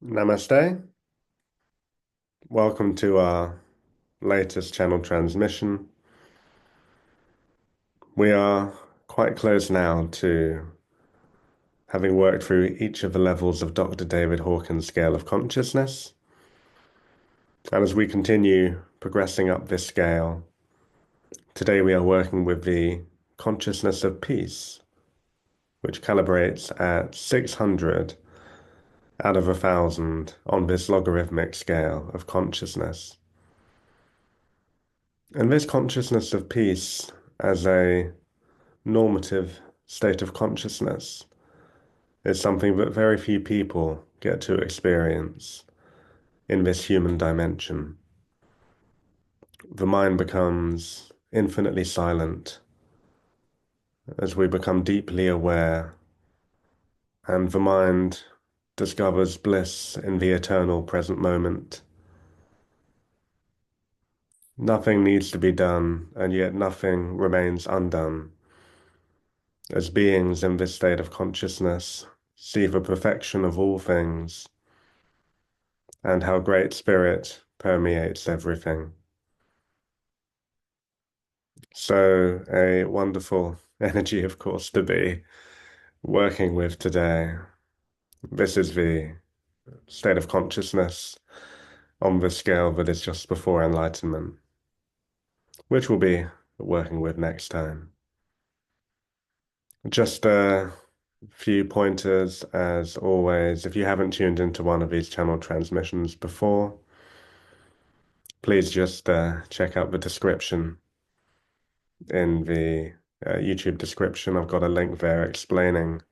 Namaste. Welcome to our latest channel transmission. We are quite close now to having worked through each of the levels of Dr. David Hawkins' scale of consciousness. And as we continue progressing up this scale, today we are working with the consciousness of peace, which calibrates at 600 out of 1,000 on this logarithmic scale of consciousness. And this consciousness of peace as a normative state of consciousness is something that very few people get to experience in this human dimension. The mind becomes infinitely silent as we become deeply aware, and the mind discovers bliss in the eternal present moment. Nothing needs to be done, and yet nothing remains undone. As beings in this state of consciousness, see the perfection of all things and how Great Spirit permeates everything. So, a wonderful energy, of course, to be working with today. This is the state of consciousness on the scale that is just before enlightenment, which we'll be working with next time. Just a few pointers, as always. If you haven't tuned into one of these channel transmissions before, please just check out the description in the YouTube description. I've got a link there explaining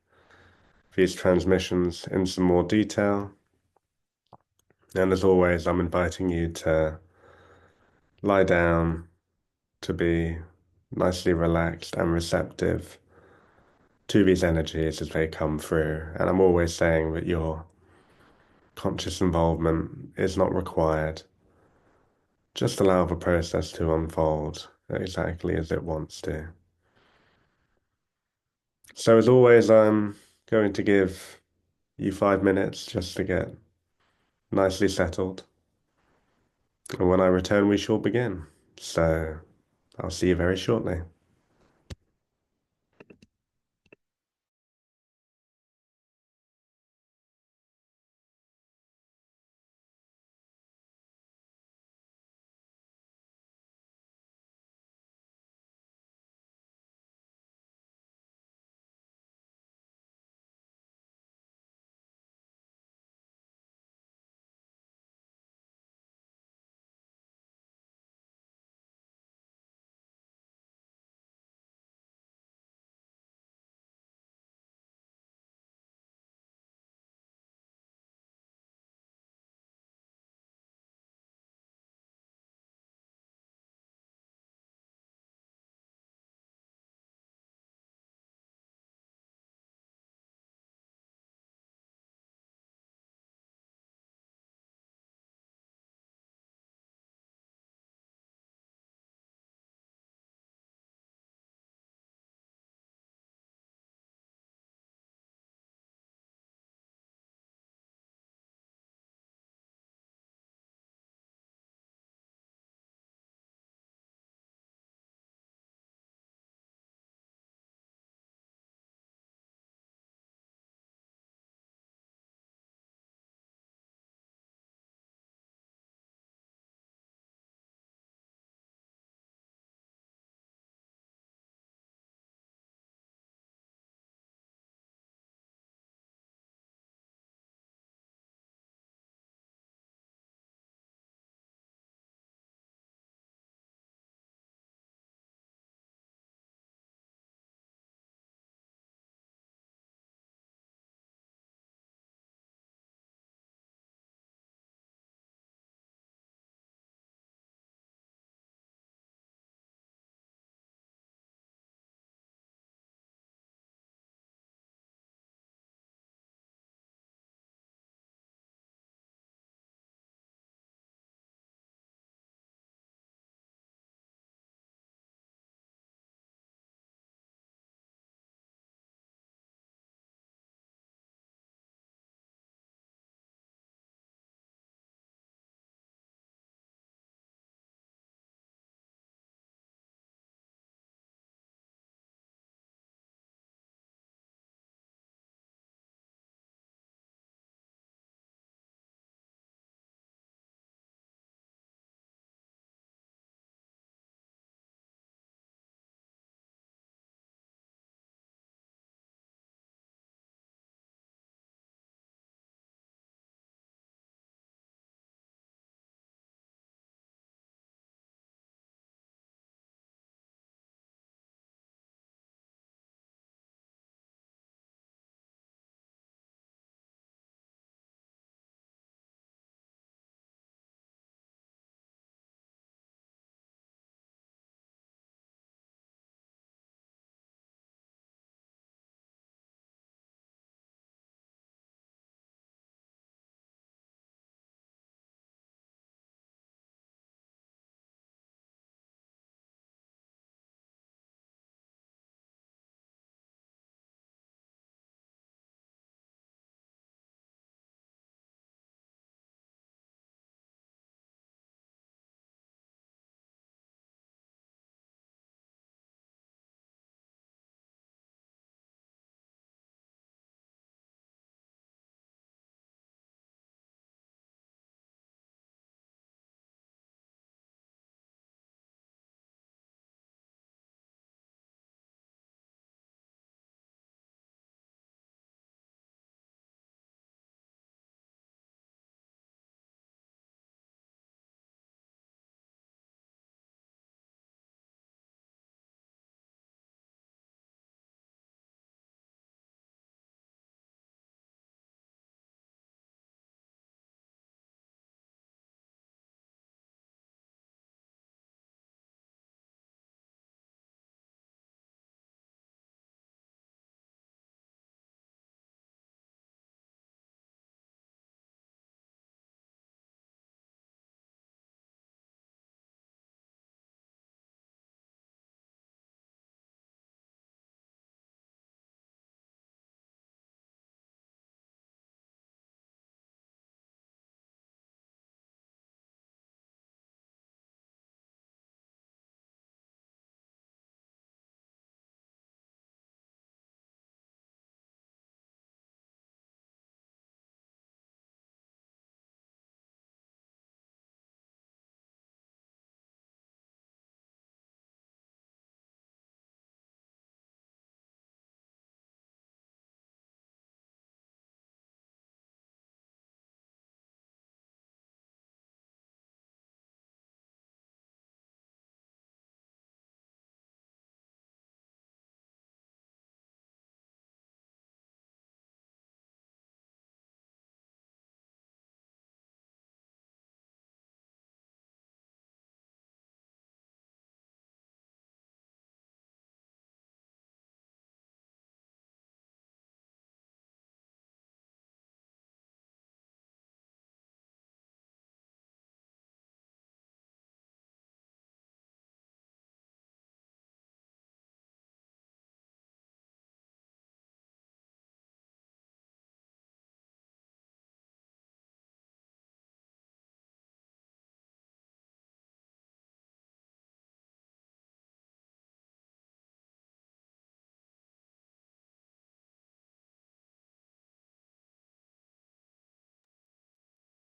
these transmissions in some more detail. And as always, I'm inviting you to lie down, to be nicely relaxed and receptive to these energies as they come through. And I'm always saying that your conscious involvement is not required. Just allow the process to unfold exactly as it wants to. So as always, I'm going to give you 5 minutes just to get nicely settled. And when I return, we shall begin. So I'll see you very shortly.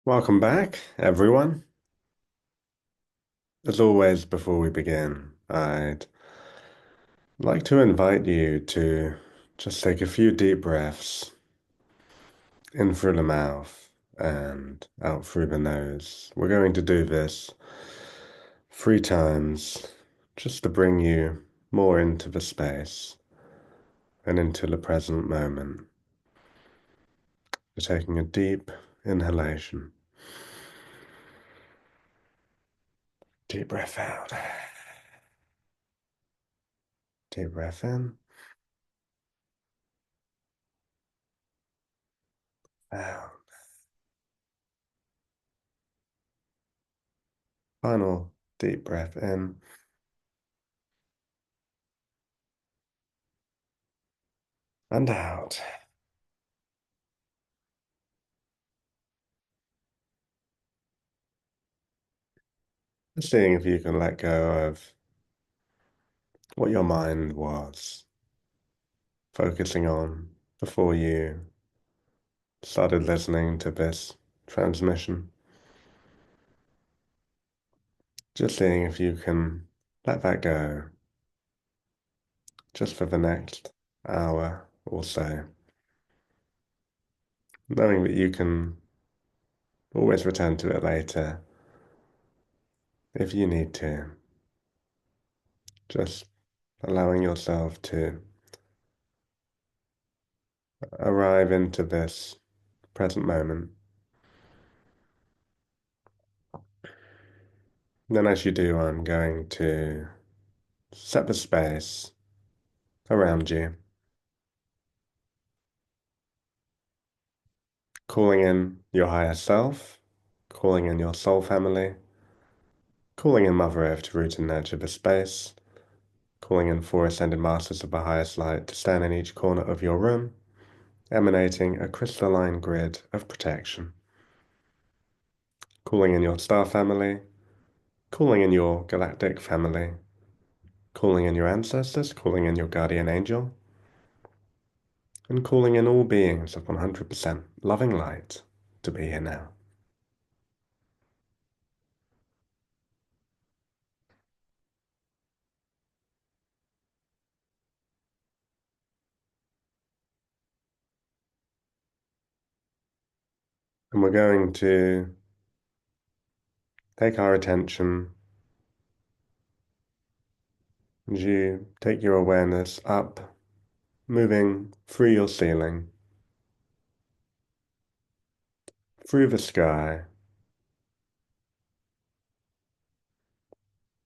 Welcome back, everyone. As always, before we begin, I'd like to invite you to just take a few deep breaths in through the mouth and out through the nose. We're going to do this 3 times just to bring you more into the space and into the present moment. You're taking a deep inhalation, deep breath out, deep breath in, out. Final deep breath in and out. Seeing if you can let go of what your mind was focusing on before you started listening to this transmission. Just seeing if you can let that go just for the next hour or so, knowing that you can always return to it later if you need to. Just allowing yourself to arrive into this present moment. Then, as you do, I'm going to set the space around you, calling in your higher self, calling in your soul family, calling in Mother Earth to root and nurture the space, calling in 4 ascended masters of the highest light to stand in each corner of your room, emanating a crystalline grid of protection, calling in your star family, calling in your galactic family, calling in your ancestors, calling in your guardian angel, and calling in all beings of 100% loving light to be here now. And we're going to take our attention as you take your awareness up, moving through your ceiling, through the sky,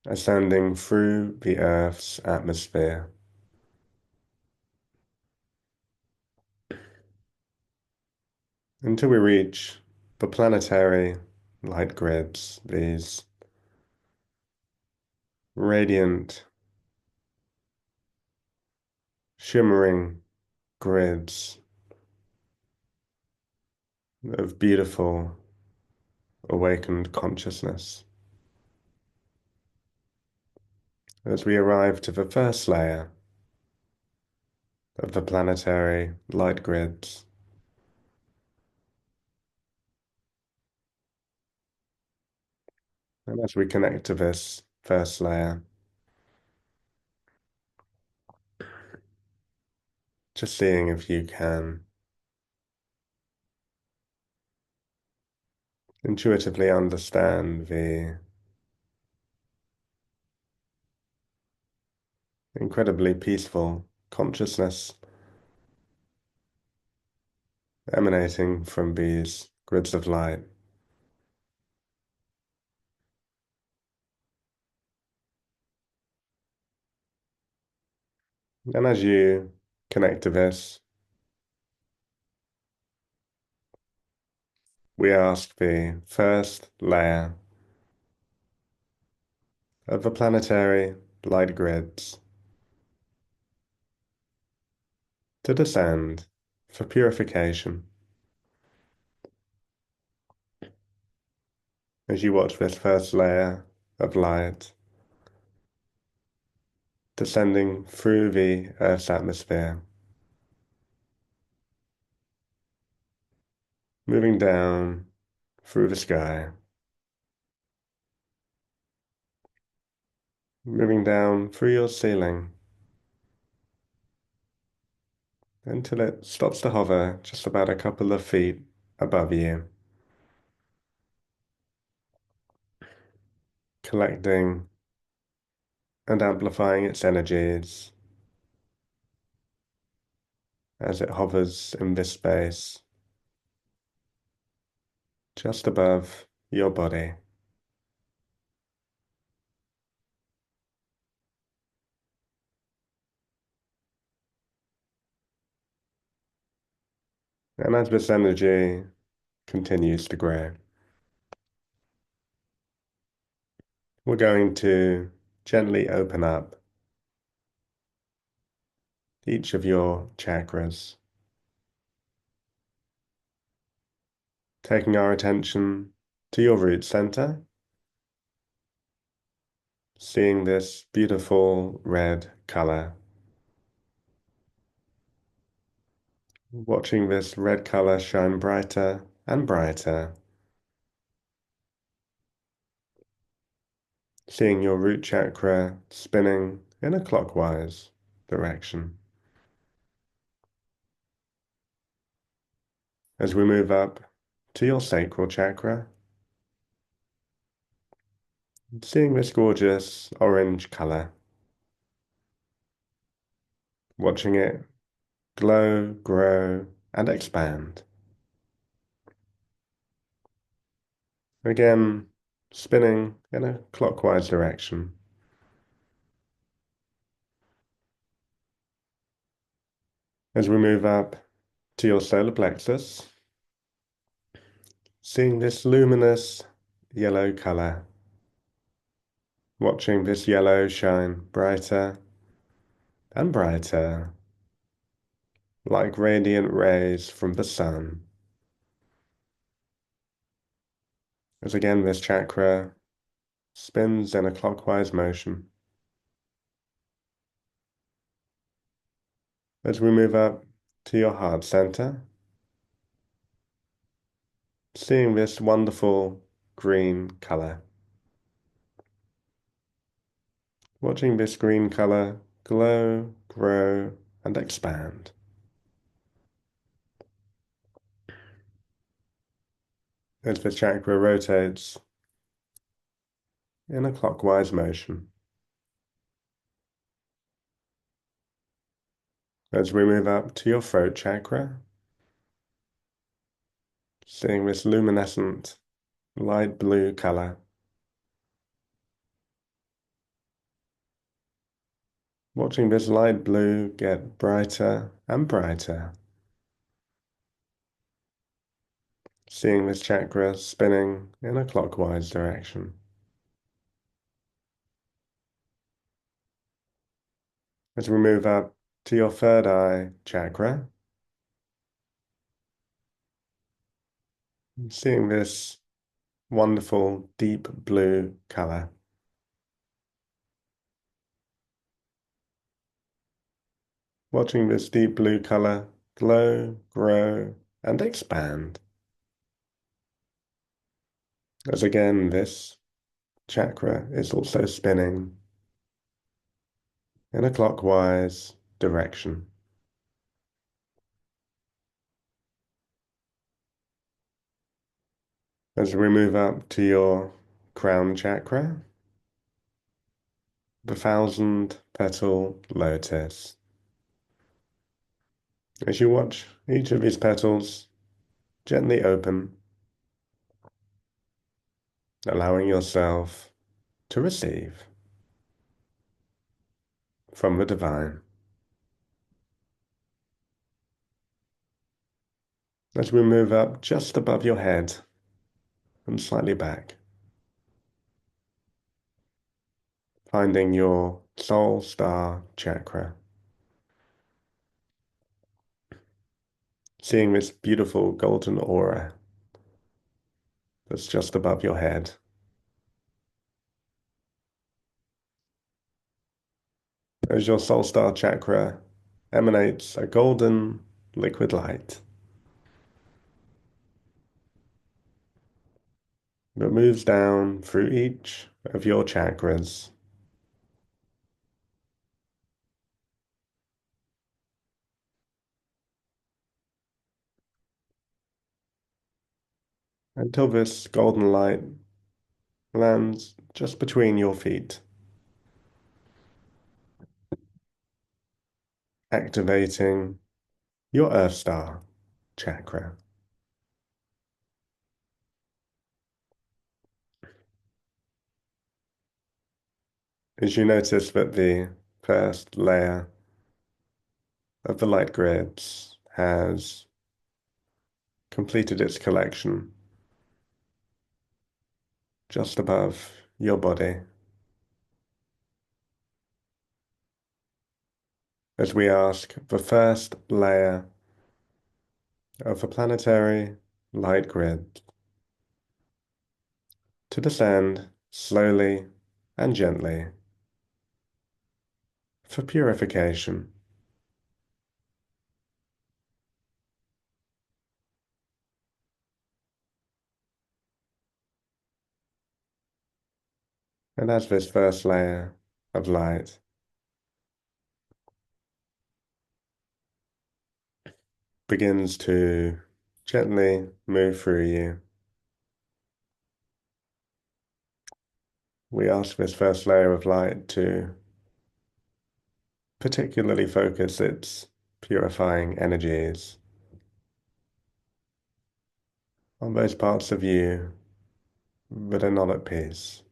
ascending through the Earth's atmosphere, until we reach the planetary light grids, these radiant, shimmering grids of beautiful, awakened consciousness. As we arrive to the first layer of the planetary light grids, and as we connect to this first layer, just seeing if you can intuitively understand the incredibly peaceful consciousness emanating from these grids of light. And as you connect to this, we ask the first layer of the planetary light grids to descend for purification. As you watch this first layer of light descending through the Earth's atmosphere, moving down through the sky, moving down through your ceiling until it stops to hover just about a couple of feet above you, collecting and amplifying its energies as it hovers in this space just above your body. And as this energy continues to grow, we're going to gently open up each of your chakras, taking our attention to your root center, seeing this beautiful red color, watching this red color shine brighter and brighter, seeing your root chakra spinning in a clockwise direction. As we move up to your sacral chakra, seeing this gorgeous orange color, watching it glow, grow, and expand. Again, spinning in a clockwise direction. As we move up to your solar plexus, seeing this luminous yellow color, watching this yellow shine brighter and brighter, like radiant rays from the sun. As again, this chakra spins in a clockwise motion. As we move up to your heart center, seeing this wonderful green color, watching this green color glow, grow, and expand. As the chakra rotates in a clockwise motion. As we move up to your throat chakra, seeing this luminescent light blue color, watching this light blue get brighter and brighter, seeing this chakra spinning in a clockwise direction. As we move up to your third eye chakra, seeing this wonderful deep blue color, watching this deep blue color glow, grow, and expand. As again, this chakra is also spinning in a clockwise direction. As we move up to your crown chakra, the 1,000-petal lotus. As you watch each of these petals gently open, allowing yourself to receive from the divine. As we move up just above your head and slightly back, finding your soul star chakra, seeing this beautiful golden aura that's just above your head. As your soul star chakra emanates a golden liquid light. that moves down through each of your chakras until this golden light lands just between your feet, activating your Earth Star chakra. As you notice that the first layer of the light grids has completed its collection just above your body, as we ask the first layer of the planetary light grid to descend slowly and gently for purification. And as this first layer of light begins to gently move through you, we ask this first layer of light to particularly focus its purifying energies on those parts of you that are not at peace.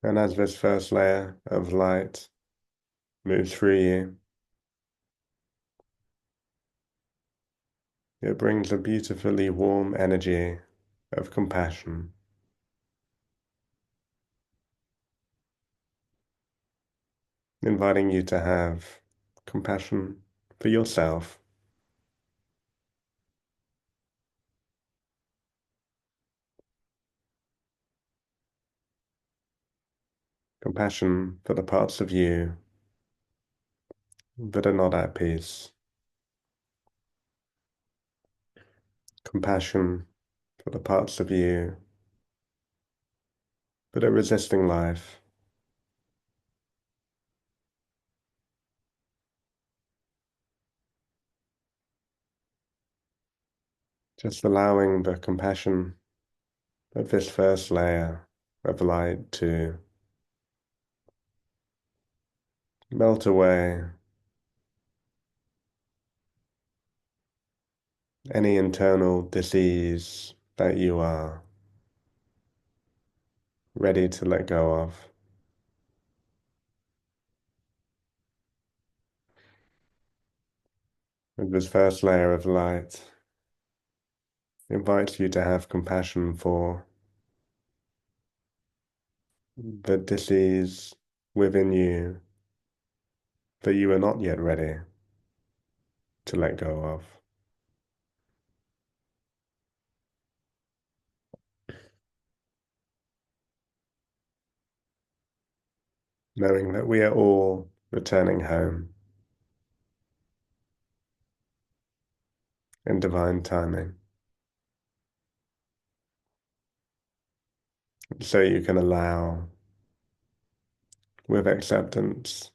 And as this first layer of light moves through you, it brings a beautifully warm energy of compassion, inviting you to have compassion for yourself, compassion for the parts of you that are not at peace, compassion for the parts of you that are resisting life, just allowing the compassion of this first layer of light to melt away any internal disease that you are ready to let go of. And this first layer of light invites you to have compassion for the disease within you that you are not yet ready to let go of. Knowing that we are all returning home in divine timing. So you can allow with acceptance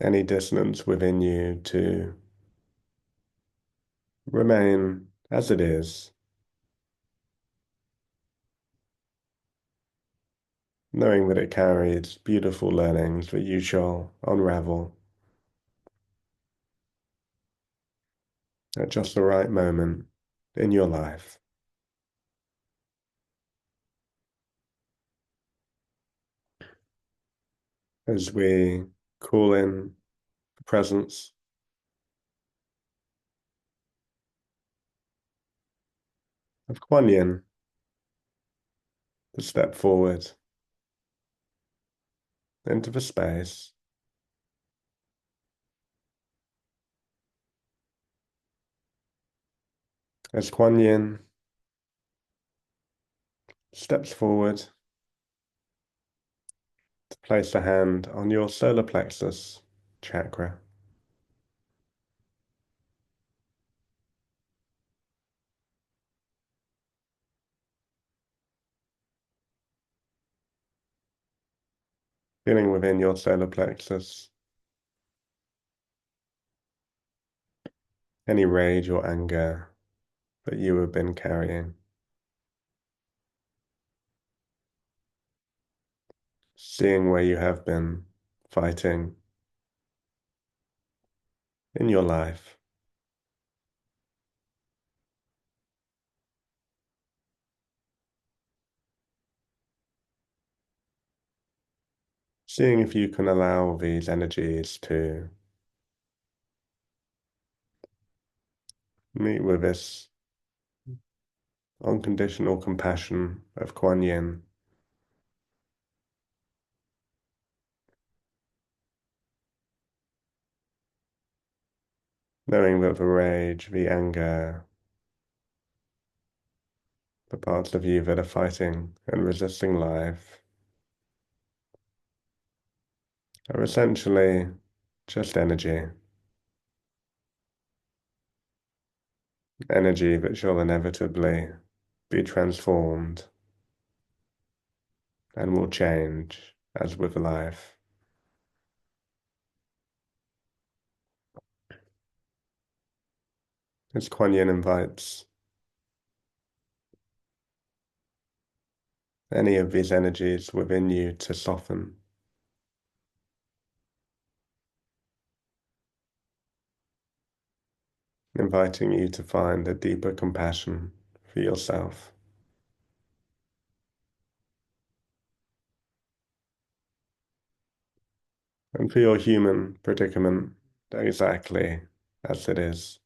any dissonance within you to remain as it is, knowing that it carries beautiful learnings that you shall unravel at just the right moment in your life. As we call in the presence of Kuan Yin to step forward into the space, as Kuan Yin steps forward Place a hand on your solar plexus chakra. Feeling within your solar plexus any rage or anger that you have been carrying. Seeing where you have been fighting in your life. Seeing if you can allow these energies to meet with this unconditional compassion of Kuan Yin, knowing that the rage, the anger, the parts of you that are fighting and resisting life are essentially just energy. Energy that shall inevitably be transformed and will change as with life. As Kuan Yin invites any of these energies within you to soften, inviting you to find a deeper compassion for yourself and for your human predicament exactly as it is.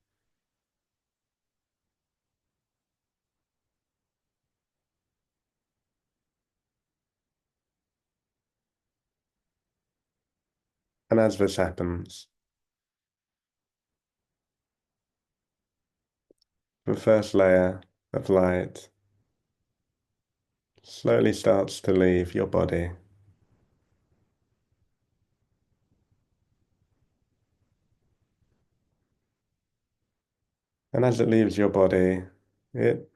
And as this happens, the first layer of light slowly starts to leave your body. And as it leaves your body, it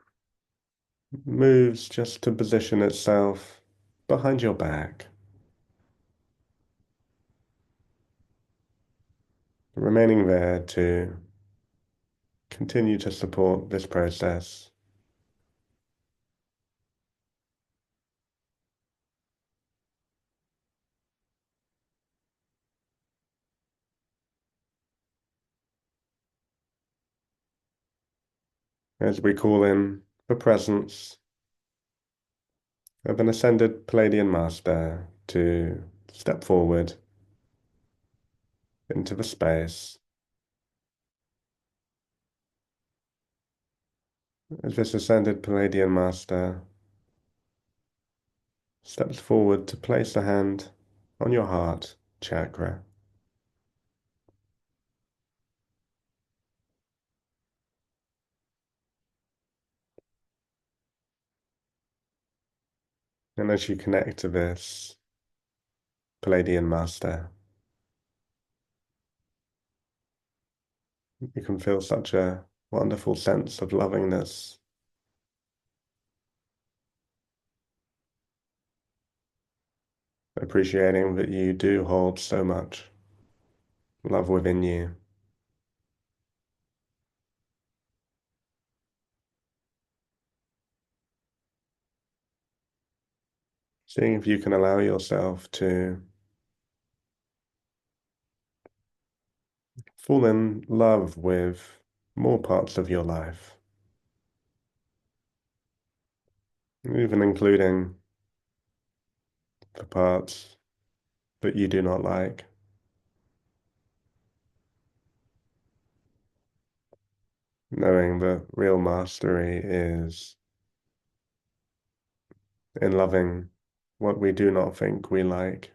moves just to position itself behind your back, remaining there to continue to support this process. As we call in the presence of an ascended Palladian master to step forward into the space. As this ascended Palladian master steps forward to place a hand on your heart chakra. And as you connect to this Palladian master, you can feel such a wonderful sense of lovingness, appreciating that you do hold so much love within you. Seeing if you can allow yourself to fall in love with more parts of your life, even including the parts that you do not like. Knowing that real mastery is in loving what we do not think we like.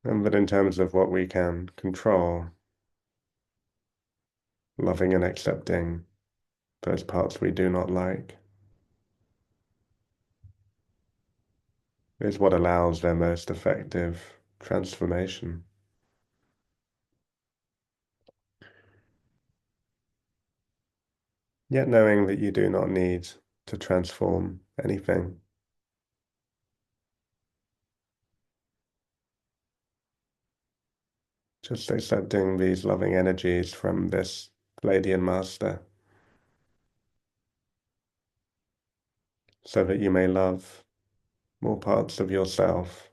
And that in terms of what we can control, loving and accepting those parts we do not like. is what allows their most effective transformation. Yet knowing that you do not need to transform anything, just accepting these loving energies from this Palladian Master so that you may love more parts of yourself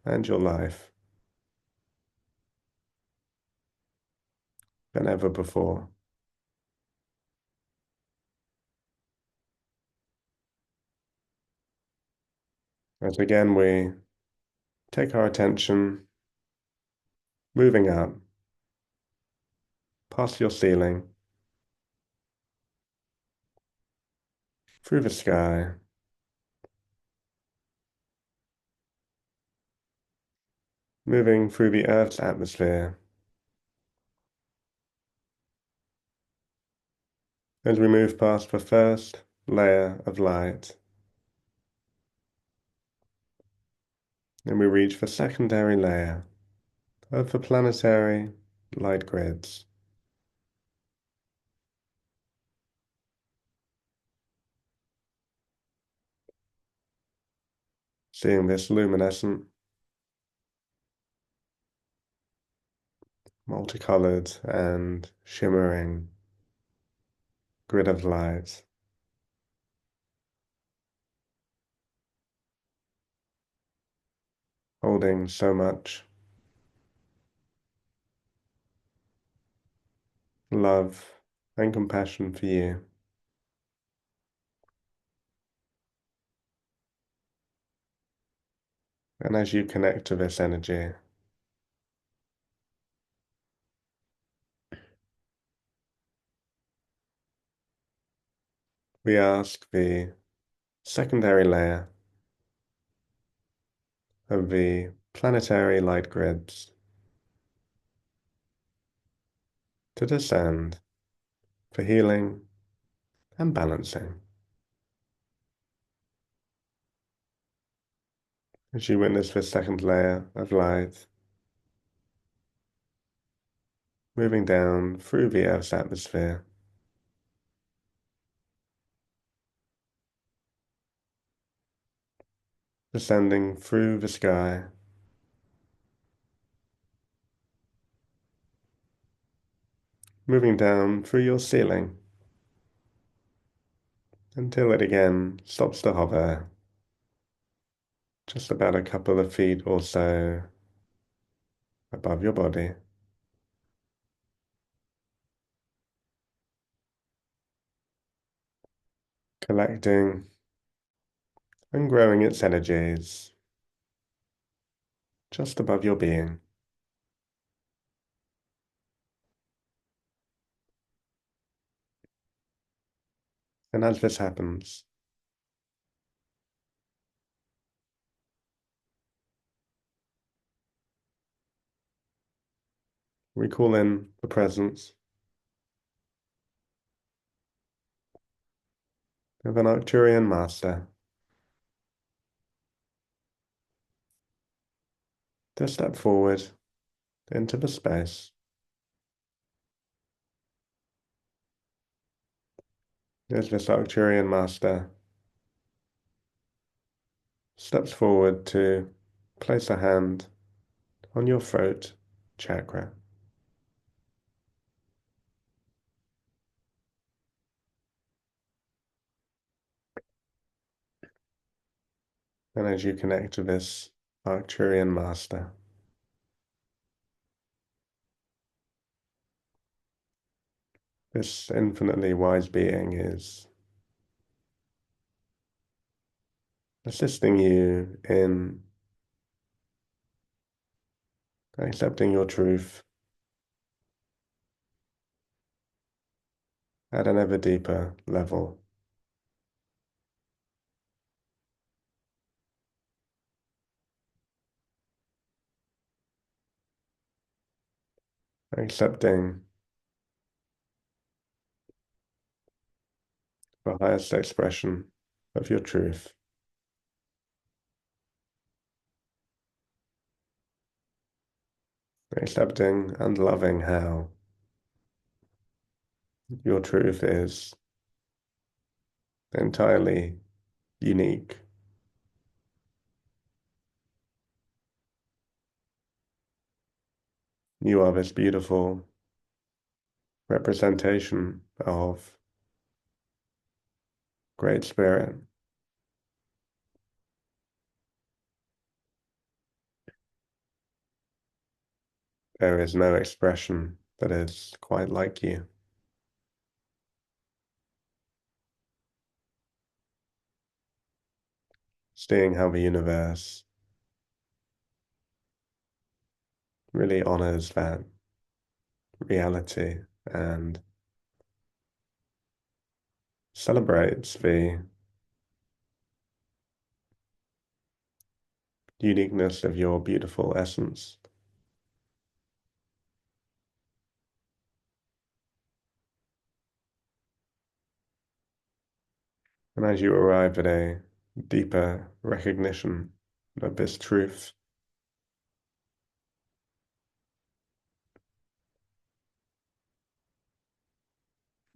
and your life than ever before. As again we take our attention moving up past your ceiling, through the sky, moving through the Earth's atmosphere, as we move past the first layer of light, and we reach the secondary layer of the planetary light grids. Seeing this luminescent, multicolored and shimmering grid of light, holding so much love and compassion for you. And as you connect to this energy, we ask the secondary layer of the planetary light grids to descend for healing and balancing. As you witness this second layer of light moving down through the Earth's atmosphere, descending through the sky, moving down through your ceiling until it again stops to hover just about a couple of feet or so above your body. Collecting and growing its energies just above your being. And as this happens, we call in the presence of an Arcturian master to step forward into the space. As this Arcturian master steps forward to place a hand on your throat chakra. And as you connect to this Arcturian master, this infinitely wise being is assisting you in accepting your truth at an ever deeper level. Accepting the highest expression of your truth. accepting and loving how your truth is entirely unique. You are this beautiful representation of Great Spirit. There is no expression that is quite like you. Seeing how the universe really honors that reality and celebrates the uniqueness of your beautiful essence. And as you arrive at a deeper recognition of this truth,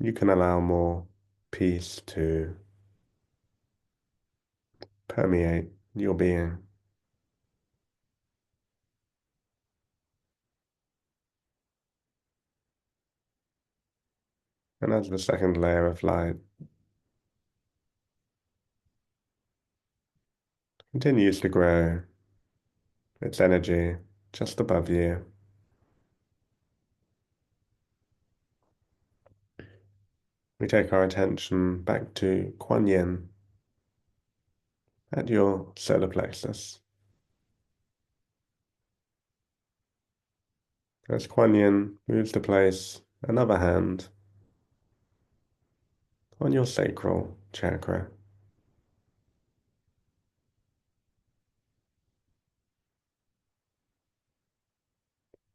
you can allow more peace to permeate your being. And as the second layer of light continues to grow, its energy just above you, we take our attention back to Kuan Yin at your solar plexus. As Kuan Yin moves to place another hand on your sacral chakra,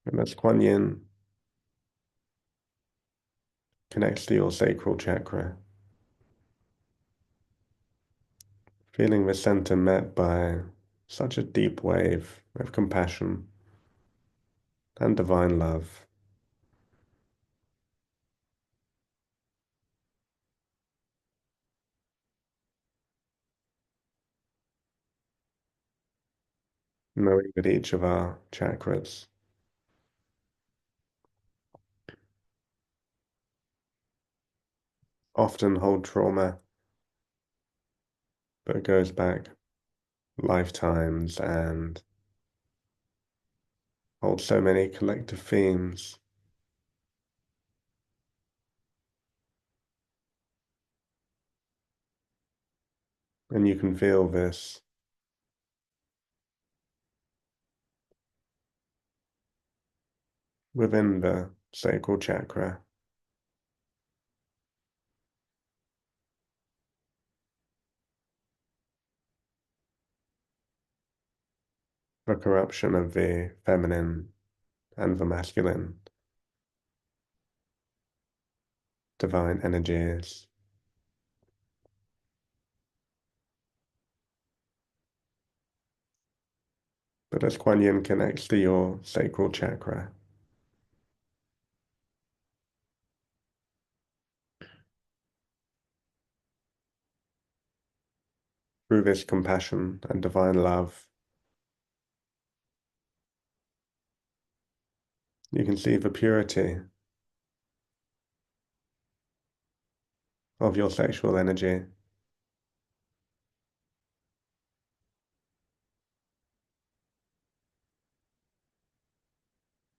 and as Kuan Yin connects to your sacral chakra, feeling the center met by such a deep wave of compassion and divine love, knowing that each of our chakras often hold trauma that goes back lifetimes and hold so many collective themes. And you can feel this within the sacral chakra, the corruption of the feminine and the masculine, divine energies. But as Kuan Yin connects to your sacral chakra, through this compassion and divine love, you can see the purity of your sexual energy,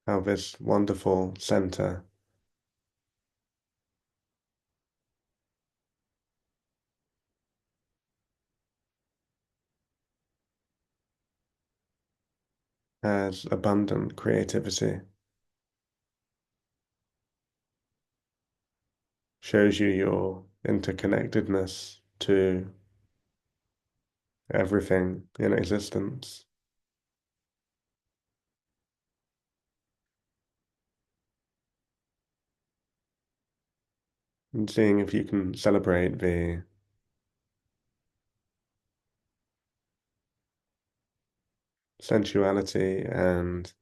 how this wonderful center has abundant creativity, shows you your interconnectedness to everything in existence, and seeing if you can celebrate the sensuality and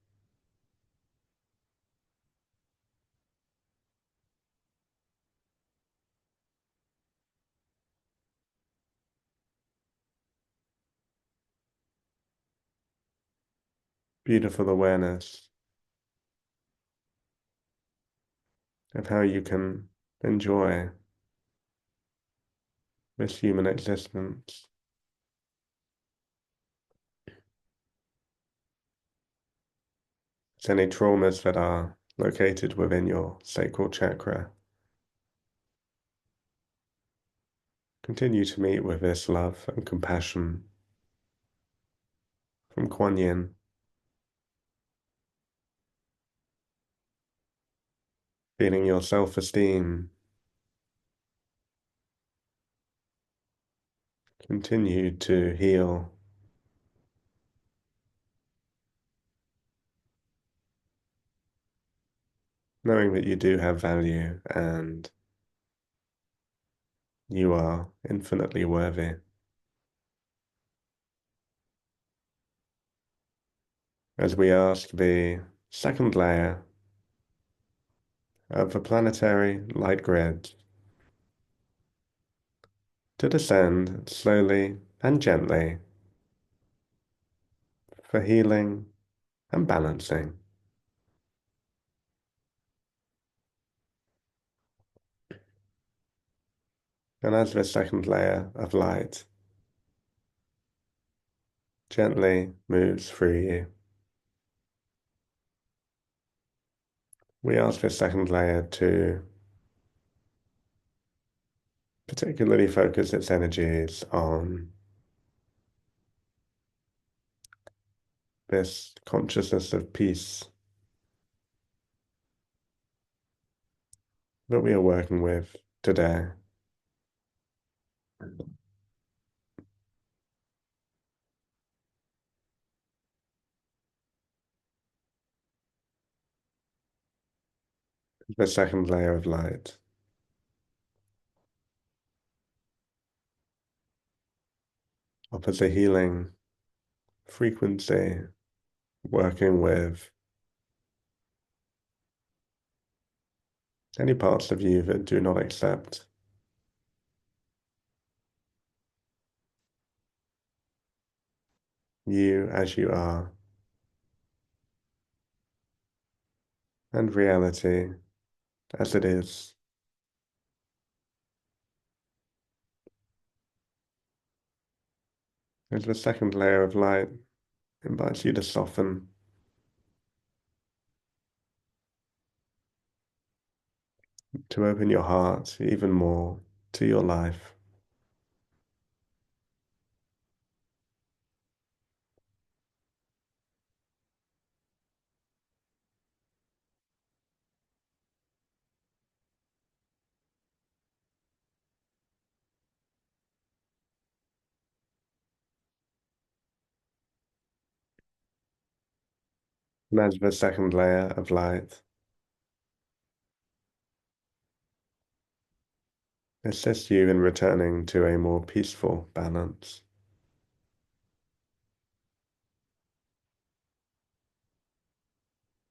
beautiful awareness of how you can enjoy this human existence. Any traumas that are located within your sacral chakra, continue to meet with this love and compassion from Kuan Yin, feeling your self-esteem continue to heal, knowing that you do have value and you are infinitely worthy. As we ask the second layer of the planetary light grid to descend slowly and gently for healing and balancing. And as the second layer of light gently moves through you, we ask this second layer to particularly focus its energies on this consciousness of peace that we are working with today. The second layer of light offers a healing frequency, working with any parts of you that do not accept you as you are, and reality as it is. As the second layer of light invites you to soften, to open your heart even more to your life. And as the second layer of light assists you in returning to a more peaceful balance,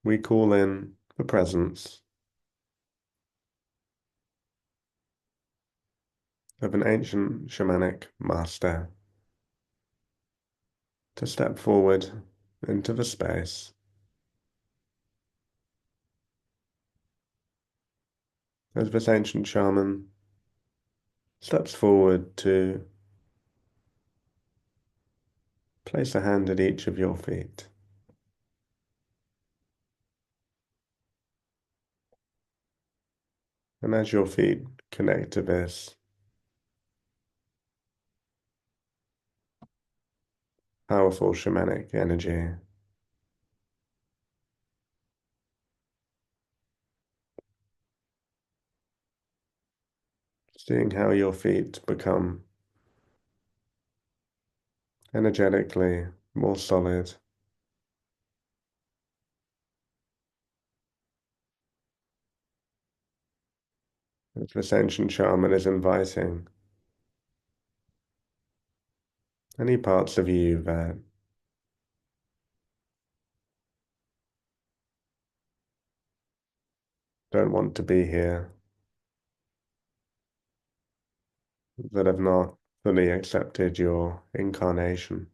we call in the presence of an ancient shamanic master to step forward into the space. As this ancient shaman steps forward to place a hand at each of your feet. And as your feet connect to this powerful shamanic energy, seeing how your feet become energetically more solid, as this ancient shaman is inviting any parts of you that don't want to be here, that have not fully accepted your incarnation,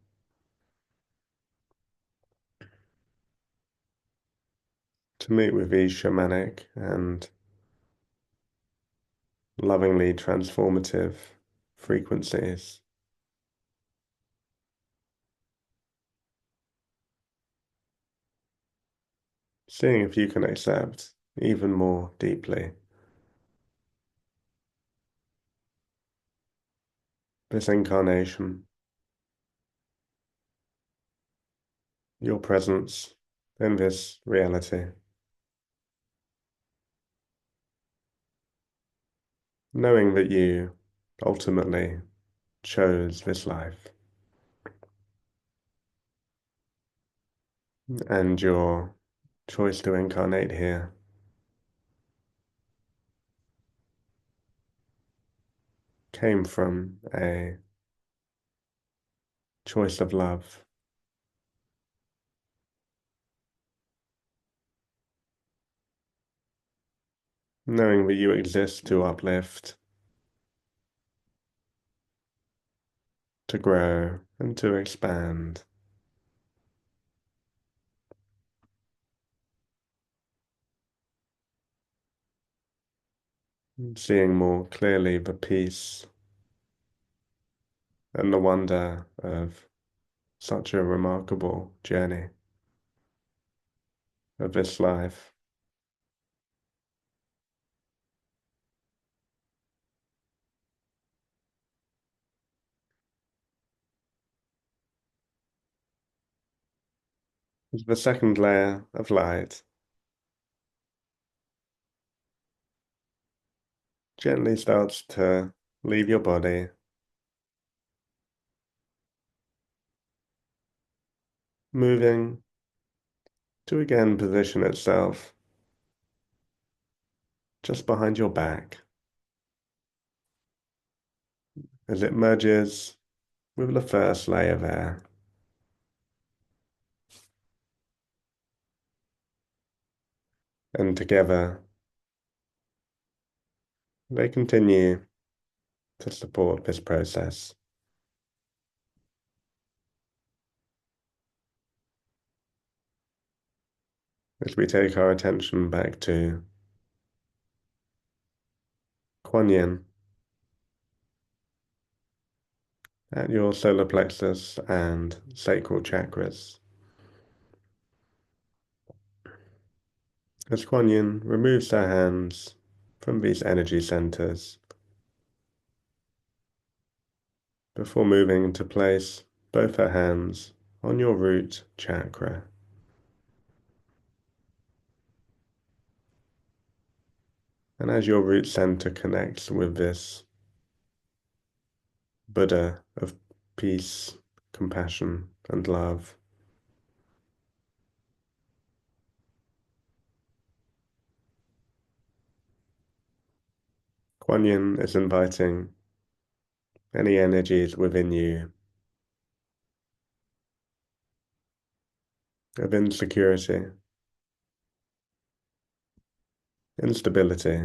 to meet with these shamanic and lovingly transformative frequencies. Seeing if you can accept even more deeply this incarnation, your presence in this reality, knowing that you ultimately chose this life and your choice to incarnate here came from a choice of love, knowing that you exist to uplift, to grow, and to expand. Seeing more clearly the peace and the wonder of such a remarkable journey of this life. As the second layer of light gently starts to leave your body, moving to again position itself just behind your back as it merges with the first layer there. And together they continue to support this process. As we take our attention back to Kuan Yin at your solar plexus and sacral chakras. As Kuan Yin removes her hands from these energy centers before moving to place both her hands on your root chakra. And as your root center connects with this Buddha of peace, compassion, and love, Kuan Yin is inviting any energies within you of insecurity, instability,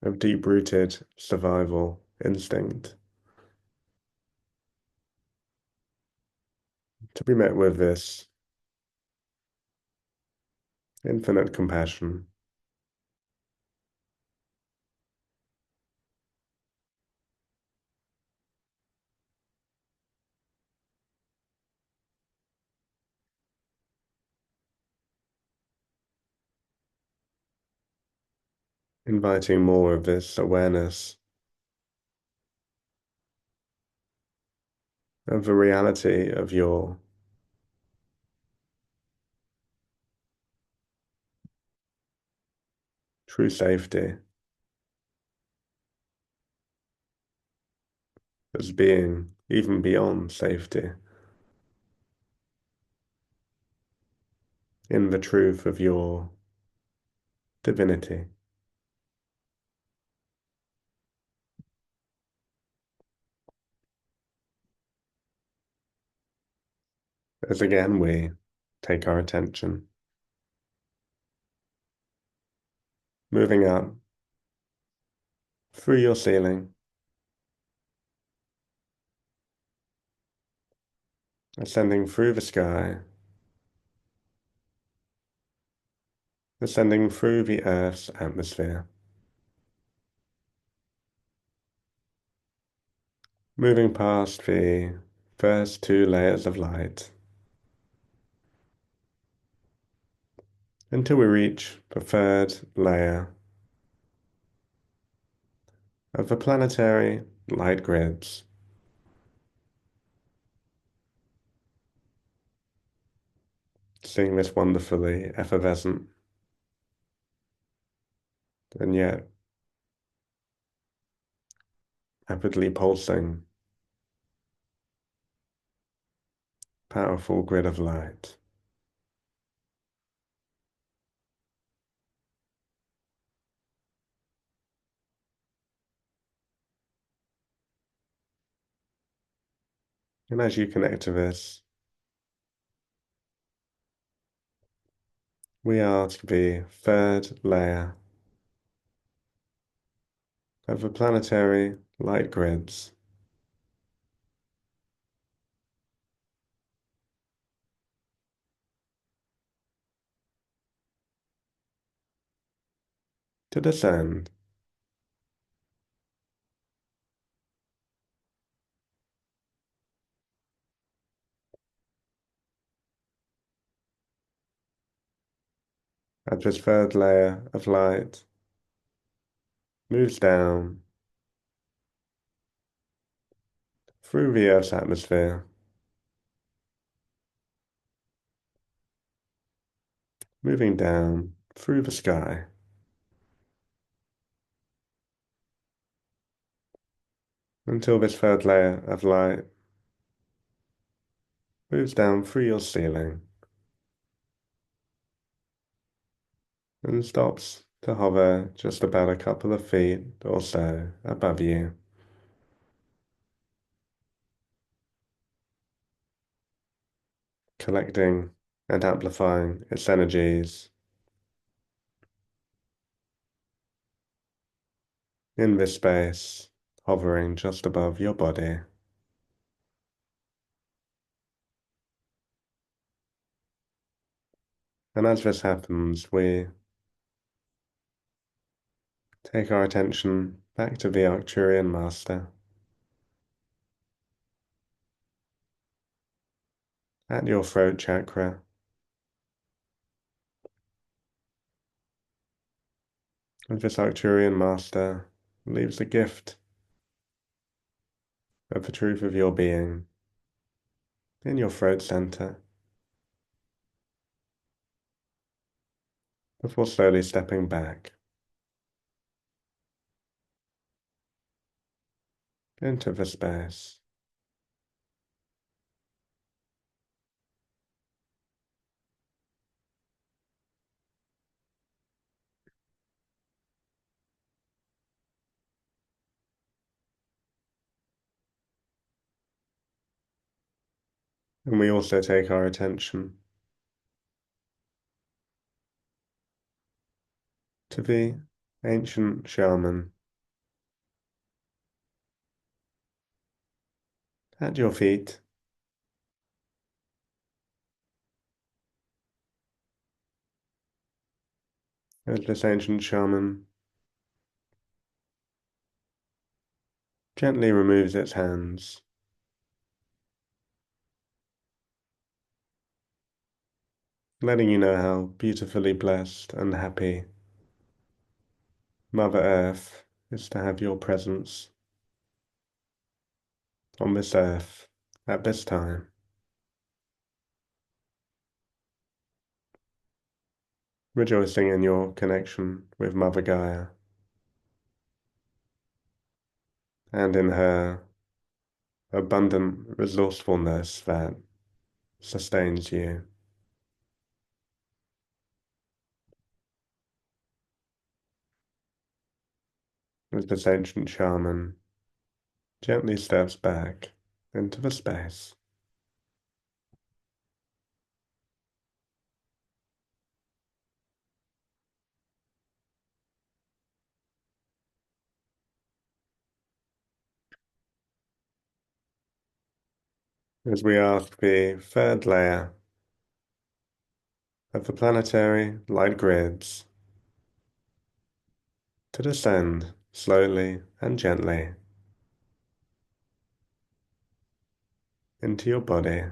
of deep-rooted survival instinct to be met with this infinite compassion, inviting more of this awareness of the reality of your true safety as being even beyond safety in the truth of your divinity. As again we take our attention, moving up through your ceiling, ascending through the sky, ascending through the Earth's atmosphere, moving past the first two layers of light until we reach the third layer of the planetary light grids. Seeing this wonderfully effervescent and yet rapidly pulsing, powerful grid of light. And as you connect to this, we are to the third layer of the planetary light grids. To descend. As this third layer of light moves down through the Earth's atmosphere, moving down through the sky, until this third layer of light moves down through your ceiling and stops to hover just about a couple of feet or so above you. Collecting and amplifying its energies in this space, hovering just above your body. And as this happens, we take our attention back to the Arcturian Master at your throat chakra. And this Arcturian Master leaves a gift of the truth of your being in your throat center before slowly stepping back into the space. And we also take our attention to the ancient shaman at your feet. As this ancient shaman gently removes its hands, letting you know how beautifully blessed and happy Mother Earth is to have your presence on this earth at this time, rejoicing in your connection with Mother Gaia and in her abundant resourcefulness that sustains you. As this ancient shaman gently steps back into the space. as we ask the third layer of the planetary light grids to descend slowly and gently into your body.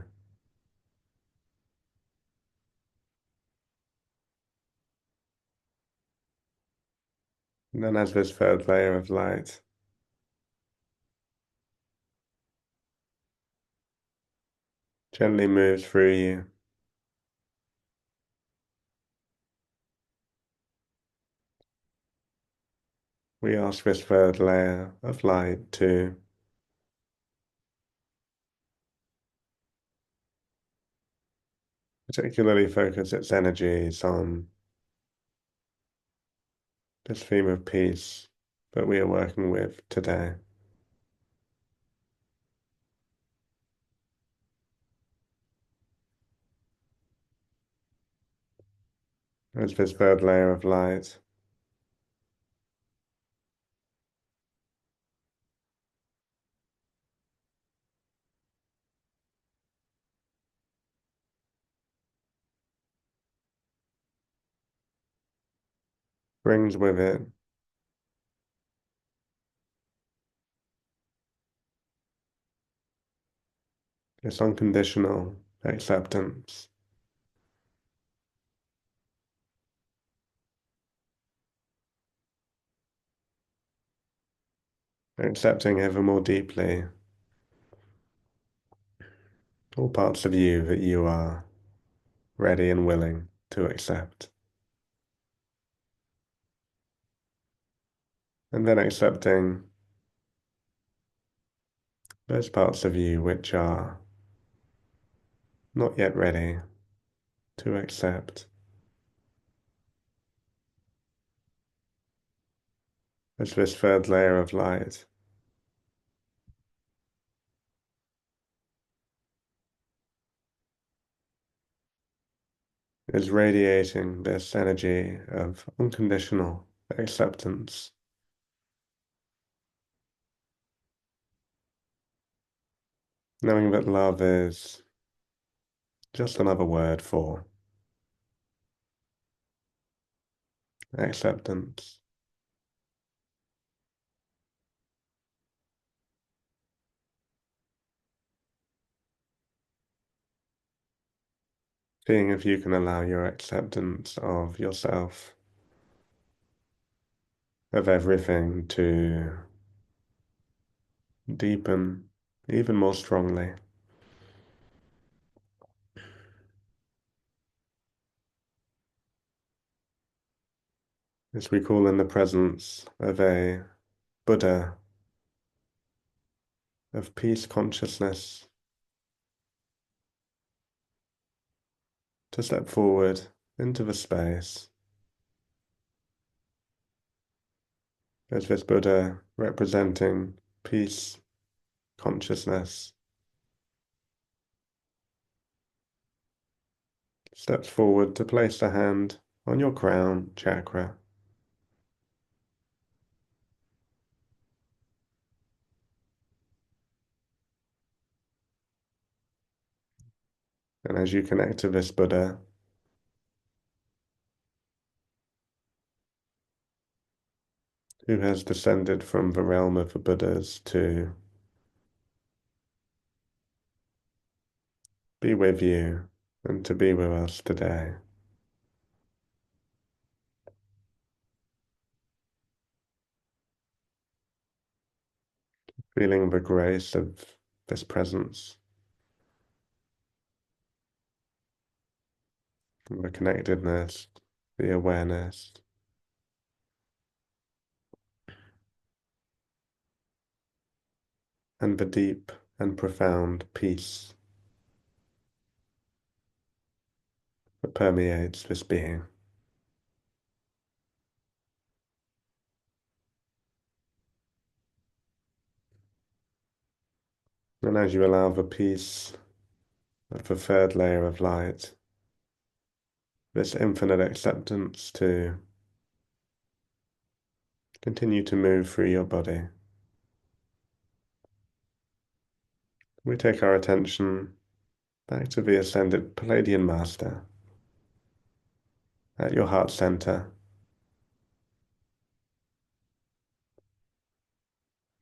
And then as this third layer of light gently moves through you, we ask this third layer of light to particularly focus its energies on this theme of peace that we are working with today. As this third layer of light brings with it this unconditional acceptance, accepting ever more deeply all parts of you that you are ready and willing to accept. And then accepting those parts of you which are not yet ready to accept. As this third layer of light is radiating this energy of unconditional acceptance, knowing that love is just another word for acceptance. Seeing if you can allow your acceptance of yourself, of everything, to deepen even more strongly. As we call in the presence of a Buddha of peace consciousness to step forward into the space, as this Buddha representing peace consciousness steps forward to place a hand on your crown chakra. And as you connect to this Buddha, who has descended from the realm of the Buddhas to be with you and to be with us today, feeling the grace of this presence, the connectedness, the awareness, and the deep and profound peace that permeates this being. And as you allow the peace of the third layer of light, this infinite acceptance to continue to move through your body, We take our attention back to the ascended Palladian Master at your heart center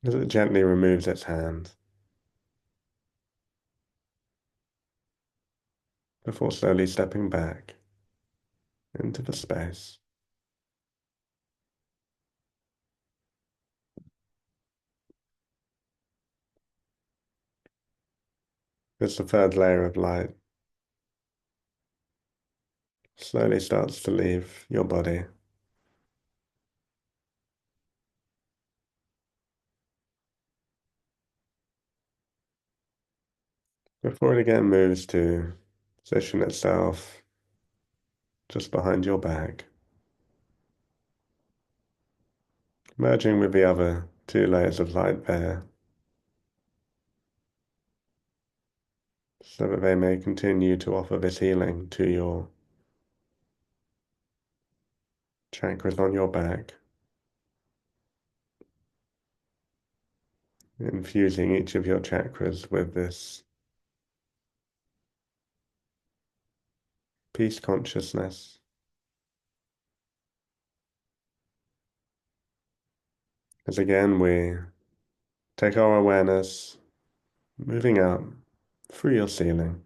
as it gently removes its hand before slowly stepping back into the space. As the third layer of light slowly starts to leave your body, before it again moves to position itself just behind your back, merging with the other two layers of light there, so that they may continue to offer this healing to your chakras on your back, infusing each of your chakras with this peace consciousness. As again we take our awareness moving up through your ceiling,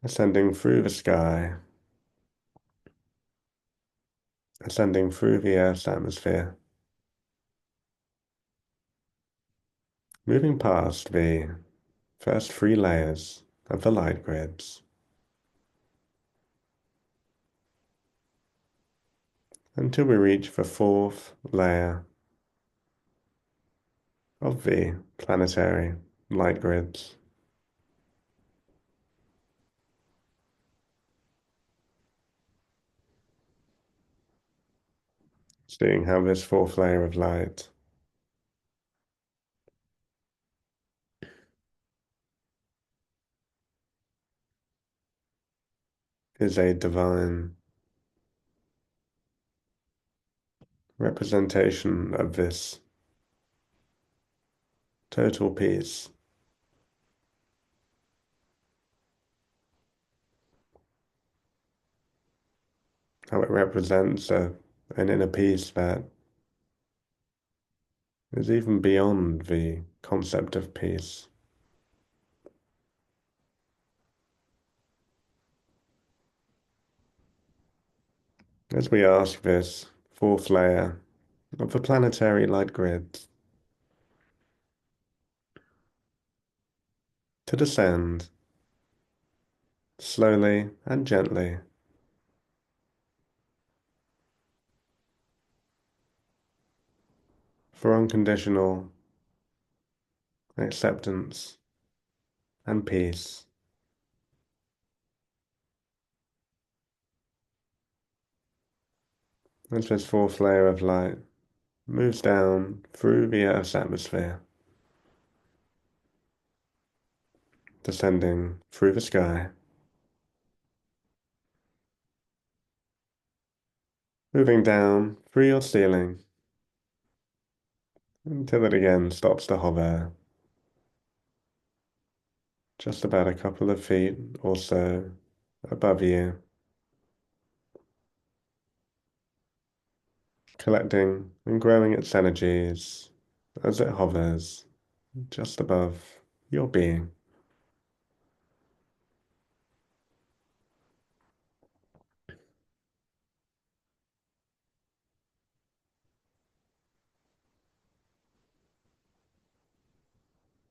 ascending through the sky, ascending through the Earth's atmosphere, moving past the first three layers of the light grids, until we reach the fourth layer of the planetary light grids. Seeing how this fourth layer of light is a divine representation of this total peace. How it represents an inner peace that is even beyond the concept of peace. As we ask this fourth layer of the planetary light grid to descend slowly and gently for unconditional acceptance and peace. As this fourth layer of light moves down through the Earth's atmosphere, descending through the sky, moving down through your ceiling until it again stops to hover just about a couple of feet or so above you, collecting and growing its energies as it hovers just above your being.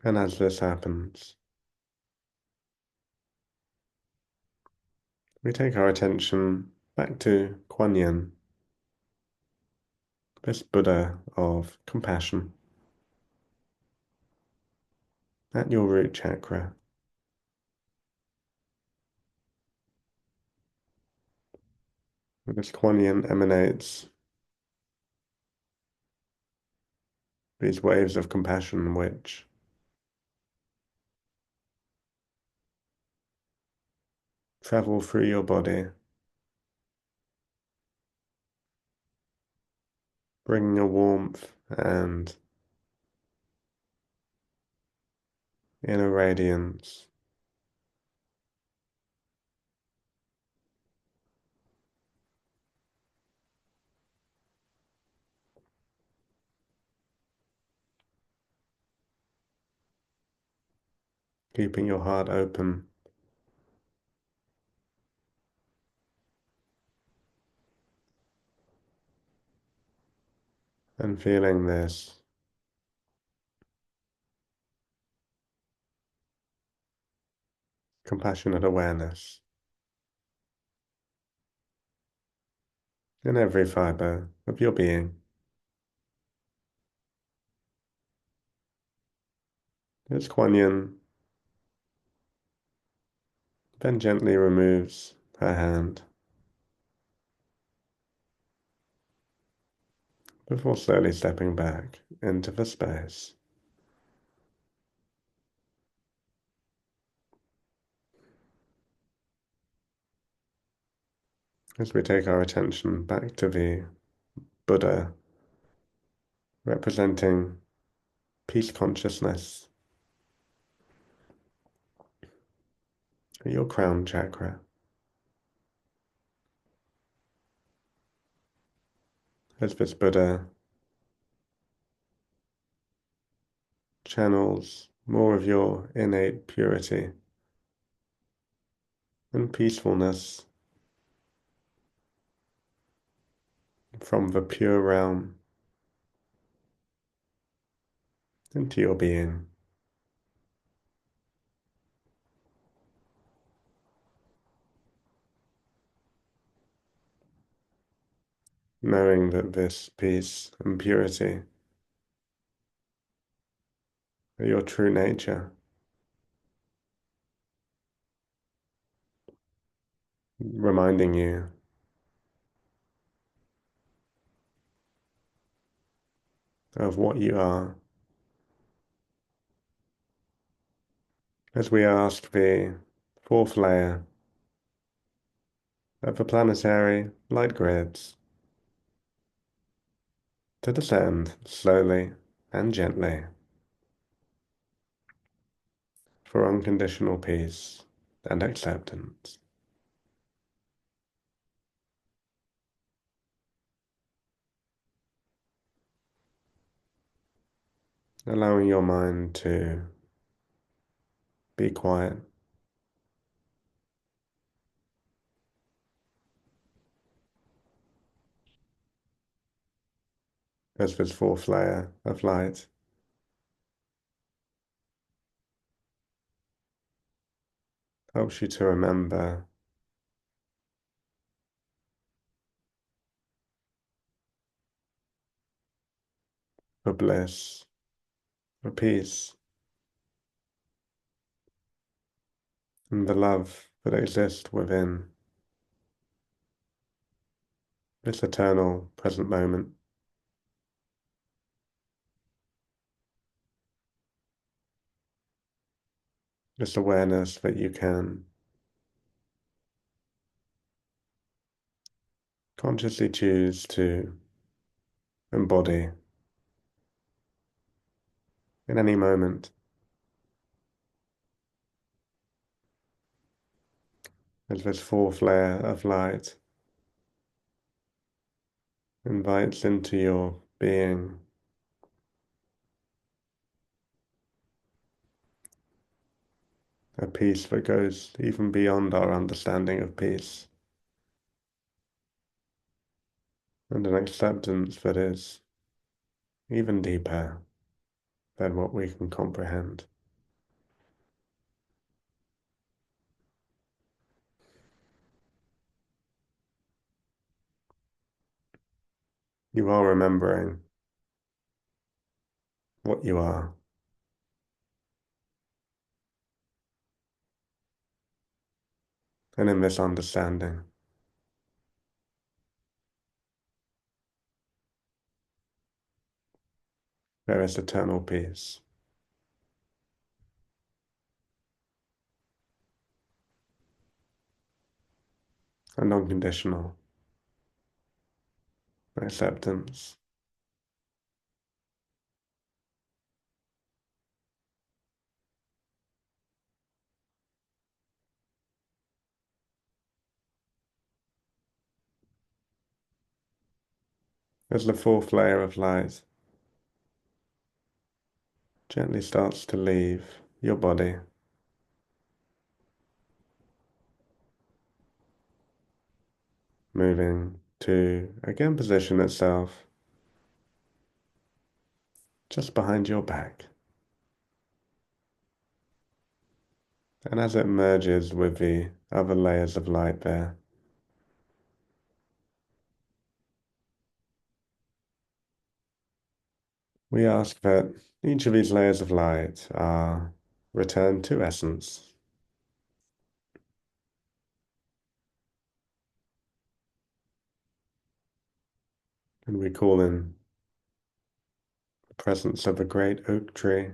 And as this happens, we take our attention back to Kuan Yin, this Buddha of compassion, at your root chakra. This Kuan Yin emanates these waves of compassion which travel through your body, bringing a warmth and inner radiance, keeping your heart open and feeling this compassionate awareness in every fiber of your being. As Kuan Yin then gently removes her hand before slowly stepping back into the space. As we take our attention back to the Buddha representing peace consciousness, your crown chakra, as this Buddha channels more of your innate purity and peacefulness from the pure realm into your being. Knowing that this peace and purity are your true nature, reminding you of what you are. As we ask the fourth layer of the planetary light grids to descend slowly and gently for unconditional peace and acceptance. Allowing your mind to be quiet as this fourth layer of light helps you to remember the bliss, the peace, and the love that exists within this eternal present moment. This awareness that you can consciously choose to embody in any moment, as this fourth layer of light invites into your being a peace that goes even beyond our understanding of peace, and an acceptance that is even deeper than what we can comprehend. You are remembering what you are, and in this understanding, there is eternal peace and unconditional acceptance. as the fourth layer of light gently starts to leave your body, moving to again position itself just behind your back. And as it merges with the other layers of light there, we ask that each of these layers of light are returned to essence. And we call in the presence of a great oak tree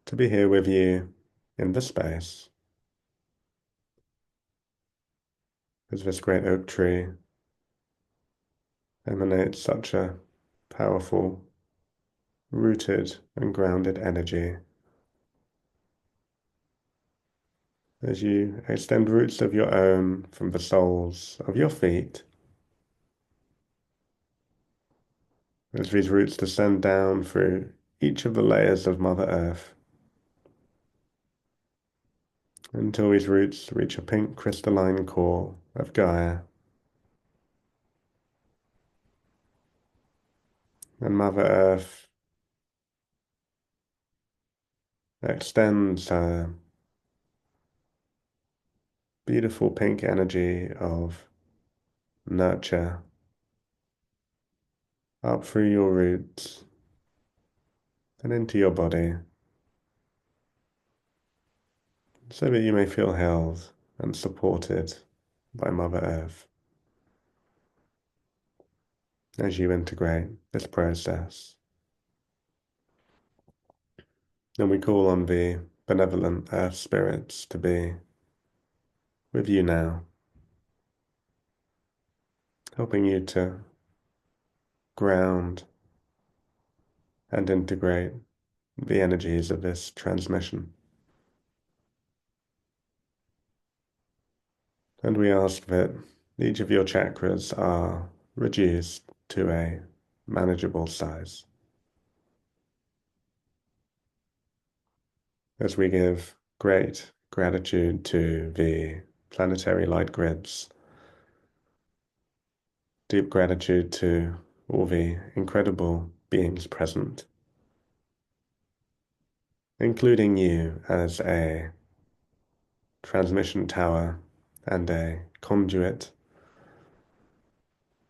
to be here with you in the space, as this great oak tree emanates such a powerful, rooted and grounded energy. As you extend roots of your own from the soles of your feet, as these roots descend down through each of the layers of Mother Earth, until these roots reach a pink crystalline core of Gaia. And Mother Earth extends her beautiful pink energy of nurture up through your roots and into your body, so that you may feel held and supported by Mother Earth as you integrate this process. And we call on the benevolent Earth spirits to be with you now, helping you to ground and integrate the energies of this transmission. And we ask that each of your chakras are reduced to a manageable size, as we give great gratitude to the planetary light grids, deep gratitude to all the incredible beings present, including you as a transmission tower and a conduit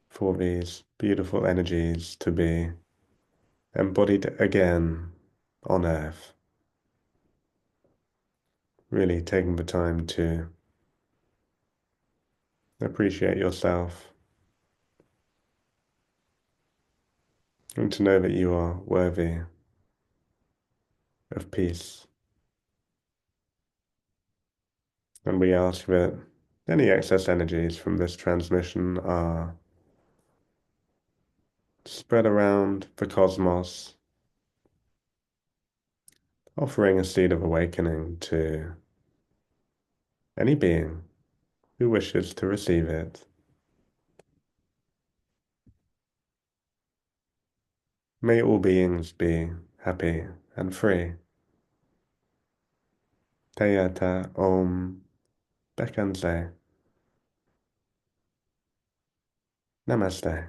for these beautiful energies to be embodied again on Earth. Really taking the time to appreciate yourself and to know that you are worthy of peace. And we ask that any excess energies from this transmission are spread around the cosmos, offering a seed of awakening to any being who wishes to receive it. May all beings be happy and free. Teyata Om Bekanze. Namaste.